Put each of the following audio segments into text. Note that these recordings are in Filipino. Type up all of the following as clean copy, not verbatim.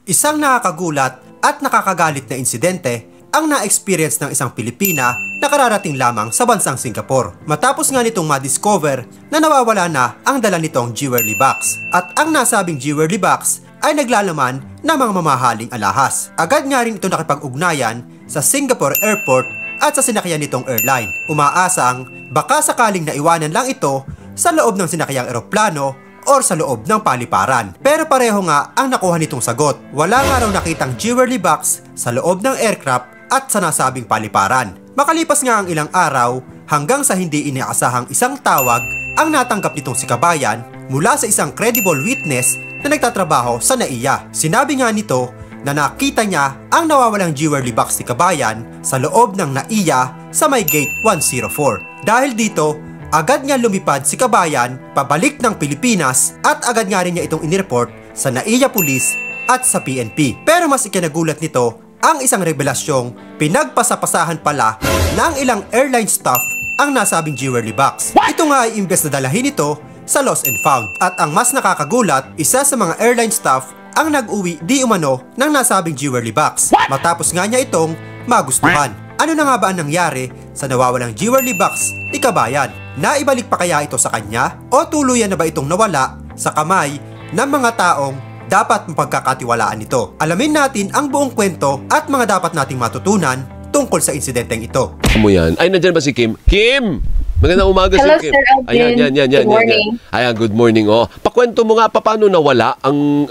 Isang nakakagulat at nakakagalit na insidente ang na-experience ng isang Pilipina na kararating lamang sa bansang Singapore. Matapos nga nitong ma-discover na nawawala na ang dala nitong jewelry box. At ang nasabing jewelry box ay naglalaman ng mga mamahaling alahas. Agad nga rin ito nakipag-ugnayan sa Singapore Airport at sa sinakyan nitong airline. Umaasang baka sakaling naiwanan lang ito sa loob ng sinakyang eroplano or sa loob ng paliparan. Pero pareho nga ang nakuha nitong sagot. Wala nga raw nakitang jewelry box sa loob ng aircraft at sa nasabing paliparan. Makalipas nga ang ilang araw hanggang sa hindi inaasahang isang tawag ang natanggap nitong si Kabayan mula sa isang credible witness na nagtatrabaho sa NAIA. Sinabi nga nito na nakita niya ang nawawalang jewelry box ni Kabayan sa loob ng NAIA sa may gate 104. Dahil dito, agad niya lumipad si Kabayan pabalik ng Pilipinas at agad nga rin niya itong inireport sa NAIA Police at sa PNP. Pero mas ikinagulat nito ang isang revelasyong pinagpasapasahan pala ng ilang airline staff ang nasabing jewelry box. Ito nga ay imbes na dalahin ito sa lost and found. At ang mas nakakagulat, isa sa mga airline staff ang nag-uwi di umano ng nasabing jewelry box. Matapos nga niya itong magustuhan. Ano na nga ba ang nangyari sa nawawalang jewelry box ni Kabayan? Naibalik pa kaya ito sa kanya? O tuluyan na ba itong nawala sa kamay ng mga taong dapat mapagkakatiwalaan ito? Alamin natin ang buong kwento at mga dapat nating matutunan tungkol sa insidenteng ito. Mo yan. Ay, nandyan ba si Kim? Kim! Magandang umaga. Hello, si Kim. Sir Alvin. Ayan. Good morning. Ayan, good morning. Oh. Pakwento mo nga paano nawala ang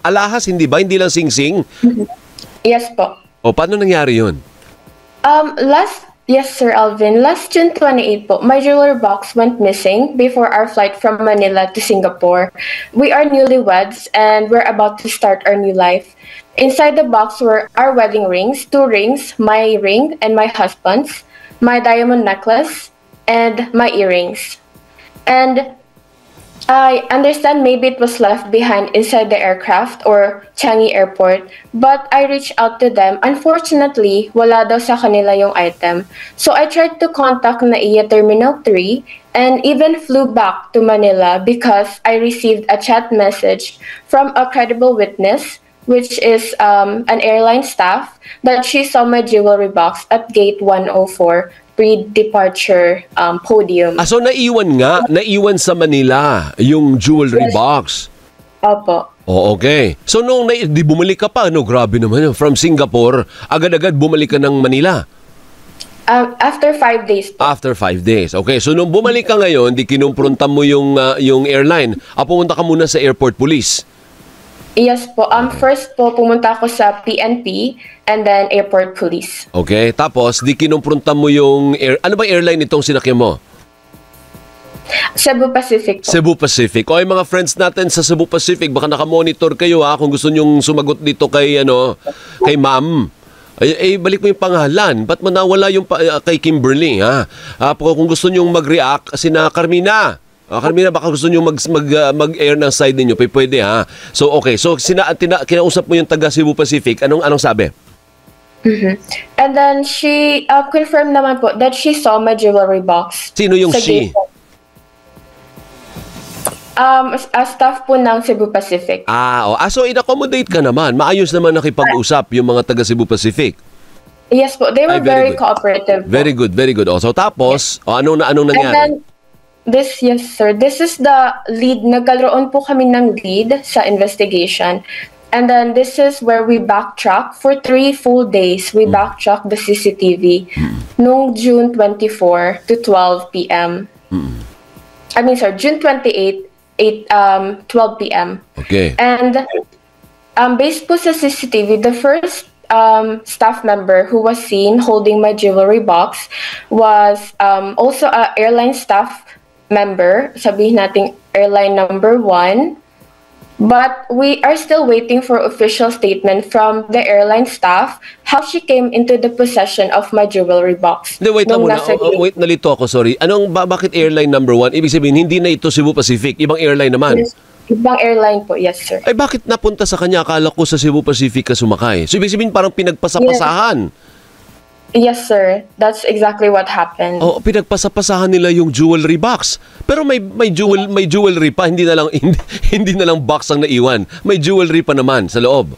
alahas, hindi ba? Hindi lang sing-sing? Yes po. O, paano nangyari yun? Yes, Sir Alvin. Last June 28 po, my jewelry box went missing before our flight from Manila to Singapore. We are newlyweds and we're about to start our new life. Inside the box were our wedding rings, 2 rings, my ring and my husband's, my diamond necklace, and my earrings. And I understand maybe it was left behind inside the aircraft or Changi Airport, but I reached out to them. Unfortunately, wala daw sa kanila yung item. So I tried to contact NAIA Terminal 3 and even flew back to Manila because I received a chat message from a credible witness, which is an airline staff, that she saw my jewelry box at gate 104 pre-departure podium. So naiwan sa Manila yung jewelry box. Opo. Oh, okay. So nung di bumalik ka pa, no? Grabe naman yun. From Singapore, agad-agad bumalik ka ng Manila. After 5 days po. After 5 days. Okay, so nung bumalik ka ngayon, di kinumpronta mo yung airline. Pumunta ka muna sa airport police. Yes po. First po, pumunta ako sa PNP and then airport police. Okay, tapos di kinumpronta mo yung ano ba airline itong sinakyan mo? Cebu Pacific po. Cebu Pacific. O yung mga friends natin sa Cebu Pacific, baka nakamonitor kayo kung gusto nyong sumagot dito kay ma'am. Ay, balik mo yung pangalan. Ba't mo nawala yung kay Kimberly, ha? Kung gusto nyong mag-react, sina Carmina. Carmina, baka gusto nyo mag-air ng side ninyo, pwede, ha? So, okay. So, kinausap mo yung taga Cebu Pacific. Anong sabi? And then, she confirmed naman po that she saw my jewelry box. Sino yung she? A staff po ng Cebu Pacific. So in-accommodate ka naman. Maayos naman nakipag-usap yung mga taga Cebu Pacific. Yes po. They were very cooperative po. Very good. So, tapos, anong nangyari? And then, yes sir, this is the lead. Nagkaroon po kami ng lead sa investigation. And then this is where we backtrack for 3 full days. We backtrack the CCTV nung June 24 to 12 p.m. June 28, 12 p.m. Okay. And based po sa CCTV, the first staff member who was seen holding my jewelry box was also a airline staff member, sabihin natin airline number 1. But we are still waiting for official statement from the airline staff how she came into the possession of my jewelry box. Wait nalito ako, sorry. Bakit airline number 1? Ibig sabihin, hindi na ito Cebu Pacific, ibang airline naman. Yes, ibang airline po, yes sir. Ay bakit napunta sa kanya? Akala ko sa Cebu Pacific ka sumakay. So ibig sabihin parang pinagpasapasahan. Yes, sir. That's exactly what happened. Pinagpasapasahan nila yung jewelry box. Pero may jewelry pa, hindi na lang box ang naiwan. May jewelry pa naman sa loob.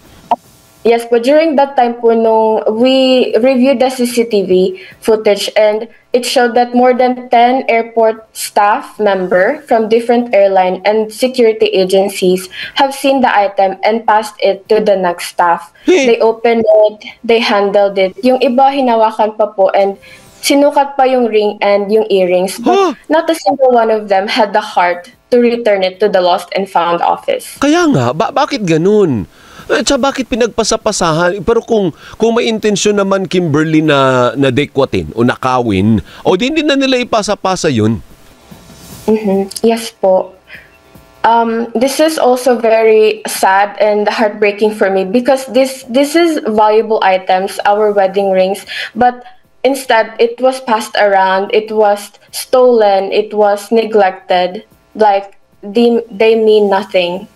Yes, but during that time po nung we reviewed the CCTV footage and it showed that more than 10 airport staff member from different airline and security agencies have seen the item and passed it to the next staff. They opened it, they handled it. Yung iba hinawakan pa po and sinukat pa yung ring and yung earrings, but not a single one of them had the heart to return it to the lost and found office. Kaya nga, bakit ganun? At saka bakit pinagpasapasahan? Pero kung may intensyon naman, Kimberly, na dekwatin o nakawin, o di hindi na nila ipasa-pasa yun? Yes po. This is also very sad and heartbreaking for me because this is valuable items, our wedding rings, but instead it was passed around, it was stolen, it was neglected, like they mean nothing.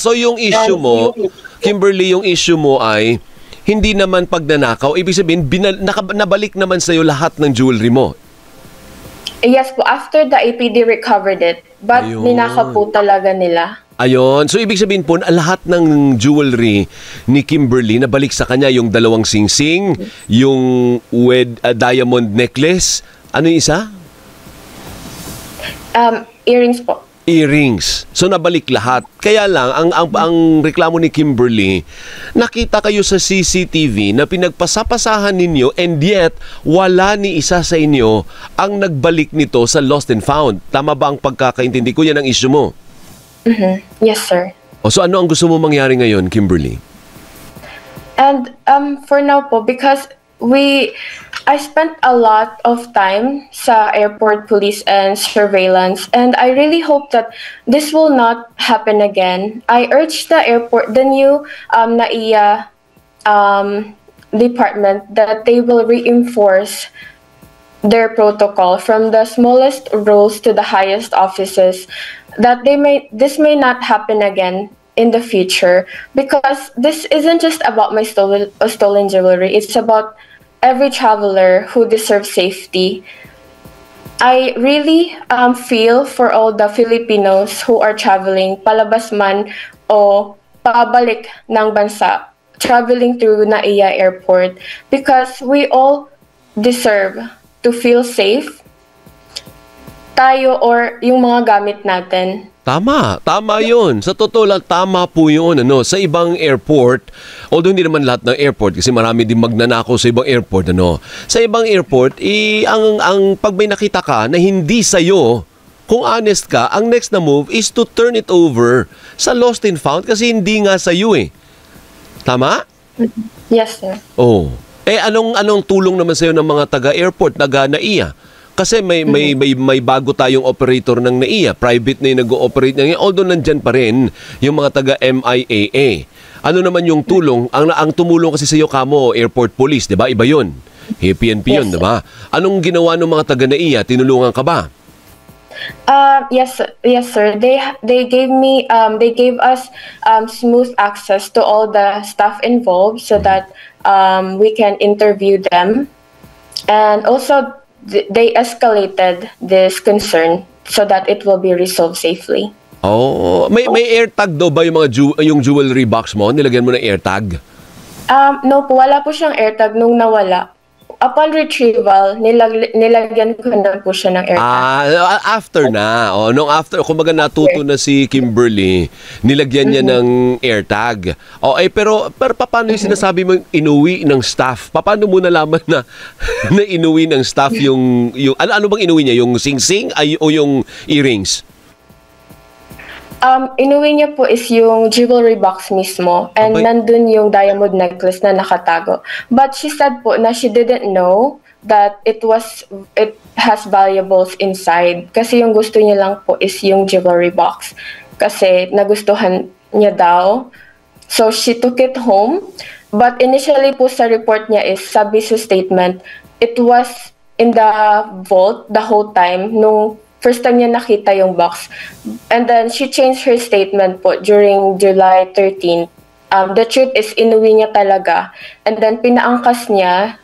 So yung issue mo, Kimberly, yung issue mo ay hindi naman pagnanakaw. Ibig sabihin, nabalik naman sa'yo lahat ng jewelry mo. Yes po, after the APD recovered it. But ninakaw po talaga nila. Ayun. So, ibig sabihin po, lahat ng jewelry ni Kimberly, nabalik sa kanya yung dalawang singsing, yung diamond necklace. Ano yung isa? Earrings po. Earrings. So nabalik lahat. Kaya lang ang reklamo ni Kimberly, nakita kayo sa CCTV na pinagpasapasahan ninyo and yet wala ni isa sa inyo ang nagbalik nito sa lost and found. Tama ba ang pagkakaintindi ko? Yan ang issue mo. Yes, sir. So ano ang gusto mo mangyari ngayon, Kimberly? And for now po, because I spent a lot of time sa airport police and surveillance, and I really hope that this will not happen again. I urge the new NAIA department that they will reinforce their protocol from the smallest roles to the highest offices, that this may not happen again in the future, because this isn't just about my stolen jewelry, it's about every traveler who deserves safety. I really feel for all the Filipinos who are traveling palabas man o pabalik ng bansa, traveling through NAIA Airport, because we all deserve to feel safe, tayo or yung mga gamit natin. Tama yun. Sa totoo lang, tama po yun. Sa ibang airport, although hindi naman lahat ng airport, kasi marami din magnanakaw sa ibang airport, sa ibang airport, ang pag may nakita ka na hindi sa'yo, kung honest ka, ang next na move is to turn it over sa lost and found kasi hindi nga sa'yo eh. Tama? Yes, sir. Oh. Anong tulong naman sa'yo ng mga taga-airport, taga-NAIA? Kasi may bago tayong operator ng NAIA, private na yung nag-ooperate ngayon, although nandyan pa rin yung mga taga-MIAA. Ano naman yung tulong? Ang tumulong kasi sa iyo kamo, airport police, di ba? Iba yun. PNP yun, di ba? Anong ginawa ng mga taga-NAIA? Tinulungan ka ba? Yes, sir. They gave us smooth access to all the staff involved so that we can interview them, and also they escalated this concern so that it will be resolved safely. Oh, may AirTag daw ba yung jewelry box mo? Nilagyan mo ng AirTag? No po, wala po siyang AirTag nung nawala. Upon retrieval, nilagyan ko na po siya ng AirTag. After na. After, kumbaga natuto na si Kimberly, nilagyan niya ng AirTag. Pero paano yung sinasabi mo inuwi ng staff? Paano mo nalaman na inuwi ng staff yung ano bang inuwi niya? Yung sing-sing o yung earrings? Inuwi niya po is yung jewelry box mismo, and nandun yung diamond necklace na nakatago. But she said po na she didn't know that it has valuables inside. Kasi yung gusto niya lang po is yung jewelry box. Kasi nagustuhan niya daw. So she took it home. But initially po sa report niya is, sabi sa statement, it was in the vault the whole time nung first time niya nakita yung box. And then she changed her statement po during July 13th. The truth is, inuwi niya talaga. And then pinaangkas niya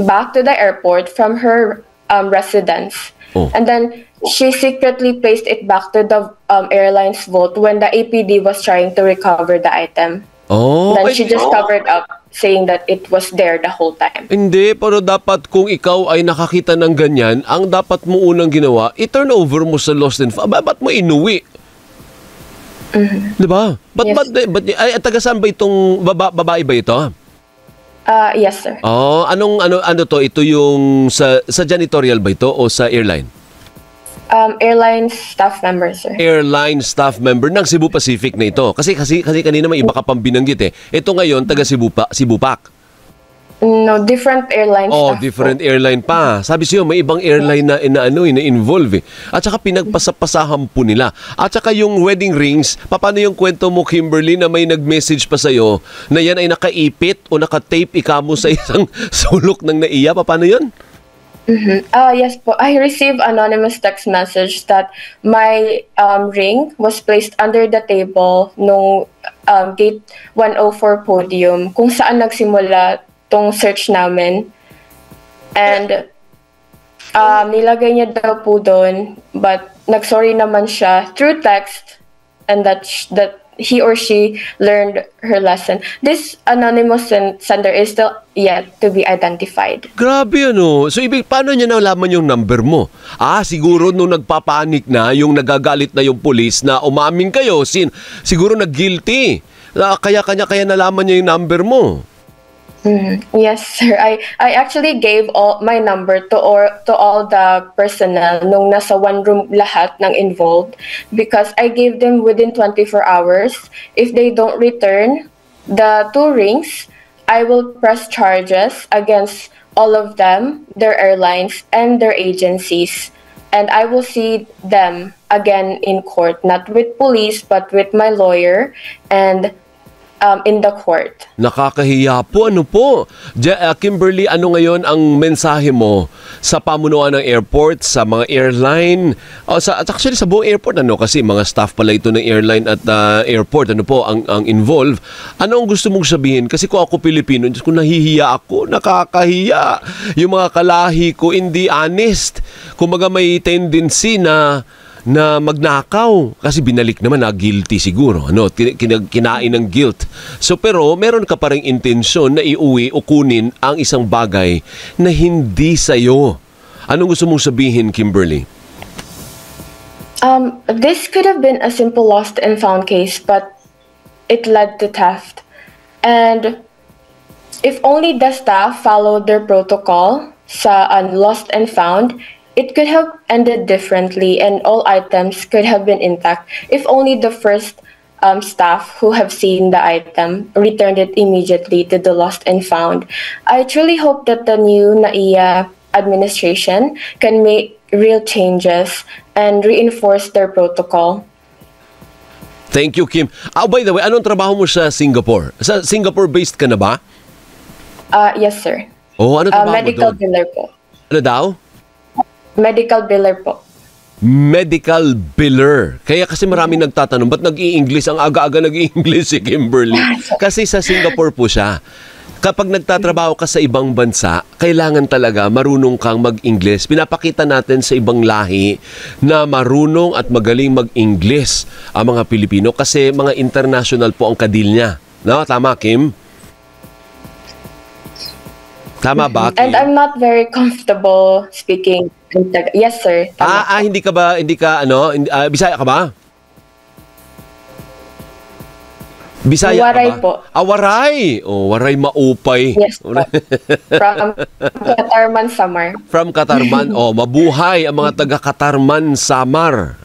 back to the airport from her residence. And then she secretly placed it back to the airline's vault when the APD was trying to recover the item. Oh, Then she just covered up, saying that it was there the whole time. Hindi, pero dapat kung ikaw ay nakakita ng ganyan, ang dapat mo unang ginawa, i-turn over mo sa lost and found. Ba't mo inuwi? Di ba? Yes. Ay, taga saan ba itong babae ba ito? Yes, sir. Oh, ano to? Ito yung sa janitorial ba ito o sa airline? Airline staff member, sir. Airline staff member ng Cebu Pacific na ito. Kasi kanina may iba ka pang binanggit eh. Ito ngayon taga Cebu Pac. No, different airline Oh, staff different po. airline pa. Sabi siyo may ibang airline na involve eh. At saka pinagpasapasahan po nila. At saka yung wedding rings, paano yung kwento mo, Kimberly, na may nag-message pa sa'yo na yan ay nakaipit o nakatape ikamo sa isang sulok ng naiya? Paano yun? Yes po. I received anonymous text message that my ring was placed under the table nung gate 104 podium kung saan nagsimula tong search namin. And nilagay niya daw po doon, but nagsorry naman siya through text, and that he or she learned her lesson. This anonymous sender is still yet to be identified. Grabe ano. So paano niya nalaman yung number mo? Siguro nung nagpapanik na, yung nagagalit na yung police na umamin kayo, siguro nag-guilty. Kaya nalaman niya yung number mo. Yes, sir. I actually gave all my number to all the personnel nung nasa one room lahat ng involved, because I gave them within 24 hours. If they don't return the 2 rings, I will press charges against all of them, their airlines, and their agencies. And I will see them again in court, not with police, but with my lawyer and in the court. Nakakahiya po. Ano po? Kimberly, ano ngayon ang mensahe mo sa pamunuan ng airport, sa mga airline, actually sa buong airport, kasi mga staff pala ito ng airline at airport, ano po ang involved. Ano ang gusto mong sabihin? Kasi kung ako Pilipino, kung nahihiya ako, nakakahiya. Yung mga kalahi ko, hindi honest. Kumaga may tendency na magnakaw kasi binalik naman na guilty siguro, kinain ng guilt. So pero meron ka pa ring intensyon na iuwi o kunin ang isang bagay na hindi sa'yo. Anong gusto mong sabihin, Kimberly? This could have been a simple lost and found case, but it led to theft. And if only the staff followed their protocol sa lost and found, it could have ended differently and all items could have been intact if only the first staff who have seen the item returned it immediately to the lost and found. I truly hope that the new NAIA administration can make real changes and reinforce their protocol. Thank you, Kim. By the way, anong trabaho mo sa Singapore? Sa Singapore-based ka na ba? Yes, sir. Oh, ano trabaho mo medical doon? biller po. Ano daw? Medical biller po. Medical biller. Kaya kasi maraming nagtatanong, ba't nag-i-English? Ang aga-aga nag-i-English si Kimberly. Kasi sa Singapore po siya. Kapag nagtatrabaho ka sa ibang bansa, kailangan talaga marunong kang mag-English. Pinapakita natin sa ibang lahi na marunong at magaling mag-English ang mga Pilipino kasi mga international po ang kadil niya. No? Tama, Kim? Tama ba, Kim? And I'm not very comfortable speaking. Yes, sir. Tama. Hindi ka Bisaya ka ba? Bisaya Waray ka ba? po. Waray. Waray maupay. Yes po. From Katarman, Samar. From Katarman. Mabuhay ang mga taga Katarman, Samar.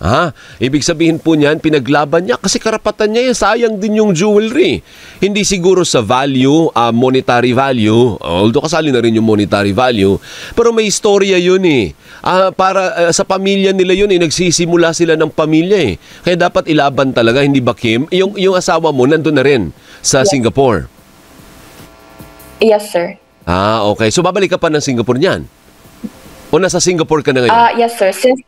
Ibig sabihin po niyan, pinaglaban niya kasi karapatan niya yan. Sayang din yung jewelry. Hindi siguro sa value, monetary value. Although kasali na rin yung monetary value. Pero may istorya yun eh. Para sa pamilya nila yun eh. Nagsisimula sila ng pamilya eh. Kaya dapat ilaban talaga, hindi ba, Kim? Yung asawa mo, nandun na rin sa Singapore. Yes, sir. Okay. So babalik ka pa ng Singapore niyan? O nasa Singapore ka na ngayon? Yes, sir. Since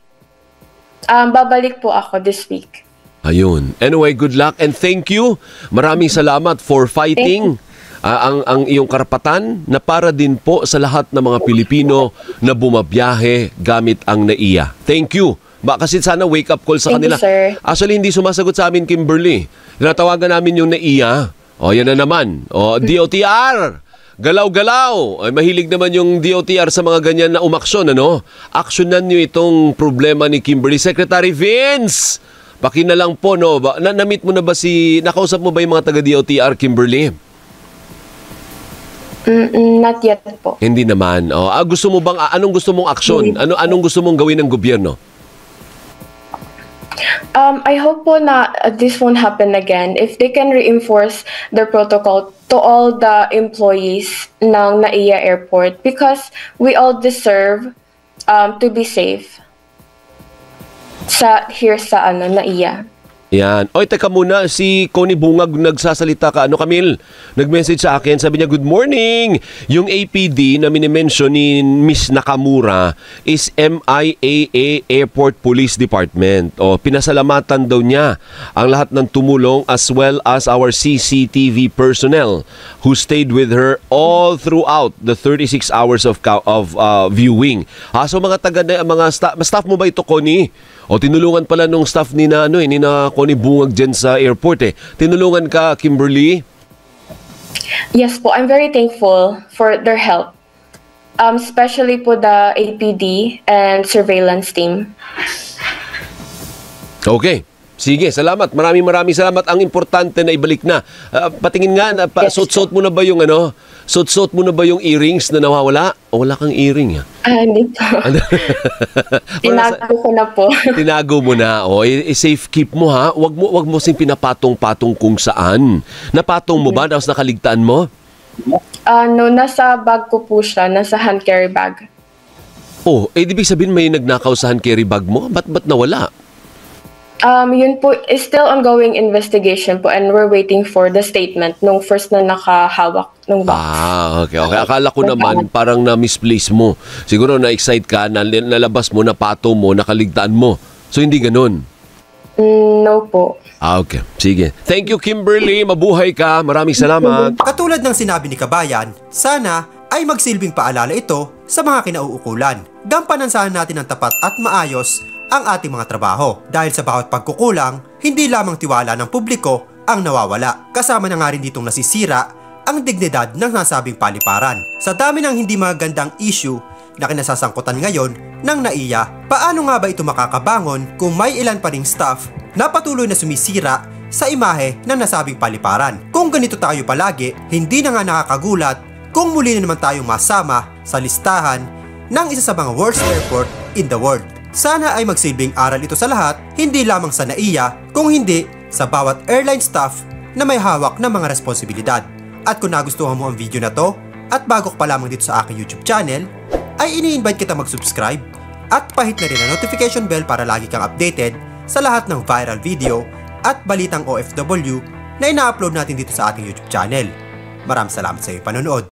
babalik po ako this week. Ayun. Anyway, good luck and thank you. Maraming salamat for fighting ang iyong karapatan na para din po sa lahat ng mga Pilipino na bumabiyahe gamit ang NAIA. Thank you. Kasi sana wake up call sa Thank kanila. you, sir. Actually, hindi sumasagot sa amin, Kimberly. Tinatawagan namin yung NAIA O, yan na naman. O, DOTR! Galaw-galaw! Ay, mahilig naman yung DOTR sa mga ganyan na umaksyon, ano? Aksyonan nyo itong problema ni Kimberly. Secretary Vince! Baki na lang po, no? Na-meet mo na ba nakausap mo ba yung mga taga-DOTR, Kimberly? Not yet po. Hindi naman. O, gusto mo bang, anong gusto mong aksyon? Anong gusto mong gawin ng gobyerno? I hope po na this won't happen again. If they can reinforce their protocol to all the employees ng NAIA Airport, because we all deserve to be safe here sa NAIA. Yan. Oy, teka muna, si Connie Bungag nagsasalita ka. Camille? Nag-message sa akin, sabi niya, good morning! Yung APD na minimension ni Miss Nakamura is MIAA Airport Police Department. Pinasalamatan daw niya ang lahat ng tumulong as well as our CCTV personnel who stayed with her all throughout the 36 hours of viewing. So mga staff mo ba ito, Connie? Tinulungan pala nung staff ni na Connie Bungag dyan sa airport Tinulungan ka, Kimberly? Yes po, I'm very thankful for their help. Especially po the APD and surveillance team. Okay. Sige, salamat. Maraming salamat. Ang importante na ibalik na. Patingin nga, suot-suot mo na ba yung suot-suot mo na ba yung earrings na nawawala? O wala kang earring? Hindi po. Tinago ko na po. Tinago mo na. Safe keep mo ha. Wag mo sing pinapatong-patong kung saan. Napatong mo ba? Tapos nakaligtaan mo? Nasa bag ko po siya. Nasa hand carry bag. Ibig sabihin may nagnakaw sa hand carry bag mo? Ba't nawala? Yun po is still ongoing investigation po, and we're waiting for the statement nung first na nakahawak ng box. Okay. Akala ko naman parang na-misplace mo. Siguro na-excite ka, nalabas mo, napato mo, nakaligtaan mo. So hindi ganun? No po. Okay. Sige. Thank you, Kimberly. Mabuhay ka. Maraming salamat. Katulad ng sinabi ni Kabayan, sana ay magsilbing paalala ito sa mga kinauukulan. Gampanan sana natin ng tapat at maayos ang ating mga trabaho. Dahil sa bawat pagkukulang, hindi lamang tiwala ng publiko ang nawawala. Kasama na nga rin ditong nasisira ang dignidad ng nasabing paliparan. Sa dami ng hindi magandang issue na kinasasangkutan ngayon ng NAIA, paano nga ba ito makakabangon kung may ilan pa ring staff na patuloy na sumisira sa imahe ng nasabing paliparan? Kung ganito tayo palagi, hindi na nga nakakagulat kung muli na naman tayong masama sa listahan ng isa sa mga worst airport in the world. Sana ay magsilbing aral ito sa lahat, hindi lamang sa NAIA, kung hindi sa bawat airline staff na may hawak ng mga responsibilidad. At kung nagustuhan mo ang video na to, at bago ka pa lamang dito sa aking YouTube channel, ay ini-invite kita mag-subscribe at pahit na rin ang notification bell para lagi kang updated sa lahat ng viral video at balitang OFW na ina-upload natin dito sa ating YouTube channel. Maraming salamat sa iyong panonood.